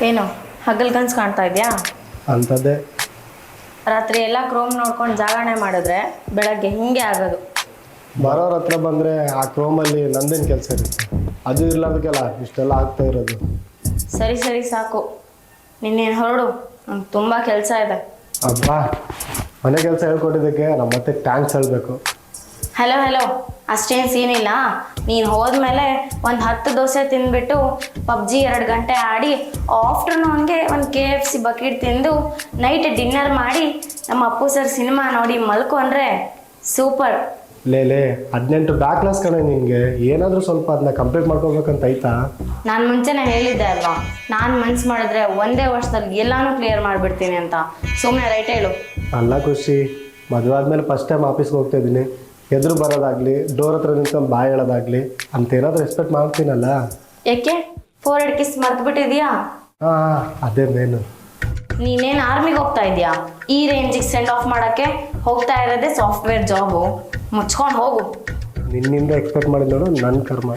ಏನು ಹಗಲ್ ಕನ್ಸು ಕಾಣ್ತಾ ಇದೆಯಾ? ಅಂಥದ್ದೇ. ರಾತ್ರಿ ಎಲ್ಲ ಕ್ರೋಮ್ ನೋಡ್ಕೊಂಡು ಜಾಗರಣೆ ಮಾಡಿದ್ರೆ ಬೆಳಗ್ಗೆ ಹಿಂಗೆ ಆಗೋದು. ಬರೋರ ಹತ್ರ ಬಂದರೆ ಆ ಕ್ರೋಮಲ್ಲಿ ನಂದೇನು ಕೆಲಸ ಇರುತ್ತೆ? ಅದು ಇರ್ಲಾರ್ದಕ್ಕೆಲ್ಲ ಇಷ್ಟೆಲ್ಲ ಆಗ್ತಾ ಇರೋದು. ಸರಿ ಸರಿ ಸಾಕು, ನಿನ್ನೇನು ಹೊರಡು, ನಂಗೆ ತುಂಬ ಕೆಲಸ ಇದೆ. ಅಬ್ಬಾ, ಮನೆ ಕೆಲಸ ಹೇಳ್ಕೊಟ್ಟಿದ್ದಕ್ಕೆ ನಮ್ಮ ಮತ್ತೆ ಟ್ಯಾಂಕ್ಸ್ ಹೇಳಬೇಕು. ಹಲೋ ಹಲೋ, ಅಷ್ಟೇನು ಸೀನಿಲ್ಲ. ನೀನು ಹೋದ್ಮೇಲೆ ಒಂದು 10 ದೋಸೆ ತಿಂದ್ಬಿಟ್ಟು ಪಬ್ಜಿ 2 ಗಂಟೆ ಆಡಿ ಆಫ್ಟರ್ನೂನ್ಗೆ ಒಂದು KFC ಬಕೆಟ್ ತಿಂದು ನೈಟ್ ಡಿನ್ನರ್ ಮಾಡಿ ನಮ್ಮ ಅಪ್ಪು ಸರ್ ಸಿನಿಮಾ ನೋಡಿ ಮಲ್ಕೊಂಡ್ರೆ ಸೂಪರ್. ಲೇ 18 ಬ್ಯಾಕ್ಲಾಸ್ ಕಣೆ ನಿನಗೆ. ಏನಾದರೂ ಸ್ವಲ್ಪ ಅದನ್ನ ಕಂಪ್ಲೀಟ್ ಮಾಡ್ಕೋಬೇಕಂತ ಐತಾ? ನಾನು ಮುಂಚೆನೇ ಹೇಳಿದ್ದೆ ಅಲ್ವಾ, ನಾನು ಮನ್ಸು ಮಾಡಿದ್ರೆ ಒಂದೇ ವರ್ಷದಲ್ಲಿ ಎಲ್ಲಾನು ಕ್ಲಿಯರ್ ಮಾಡಿಬಿಡ್ತೀನಿ ಅಂತ. ಸುಮ್ಮನೆ ರೈಟ್ ಹೇಳು. ಅಲ್ಲ ಖುಷಿ, ಮದುವೆ ಆದಮೇಲೆ ಫಸ್ಟ್ ಟೈಮ್ ಆಫೀಸ್ಗೆ ಹೋಗ್ತಾ ಇದ್ದೀನಿ. ಎದುರು ಬರೋದಾಗಲಿ, ಡೋರ್ ಹತ್ರ ನಿಂತ್ಕೊಂಡು ಬಾಯ್ ಹೇಳೋದಾಗಲಿ ಅಂತ ಏನಾದರೂ ಎಕ್ಸ್ಪೆಕ್ಟ್ ಮಾಡ್ತೀನಲ್ಲ. ಯಾಕೆ ಫೋರ್ಹೆಡ್ ಕಿಸ್ ಮರ್ತ್ಬಿಟ್ಟಿದ್ಯಾ? ಹಾಂ, ಅದೇ ಮೇನು. ನೀನೇನು ಆರ್ಮಿಗೆ ಹೋಗ್ತಾ ಇದೆಯಾ? ಈ ರೇಂಜಿಗೆ ಸೆಂಡ್ ಆಫ್ ಮಾಡೋಕ್ಕೆ ಹೋಗ್ತಾ ಇರೋದೇ ಸಾಫ್ಟ್ವೇರ್ ಜಾಬು. ಮುಚ್ಕೊಂಡು ಹೋಗು. ನಿನ್ನಿಂದ ಎಕ್ಸ್ಪೆಕ್ಟ್ ಮಾಡಿದ್ ನೋಡು ನನ್ನ ಕರ್ಮ.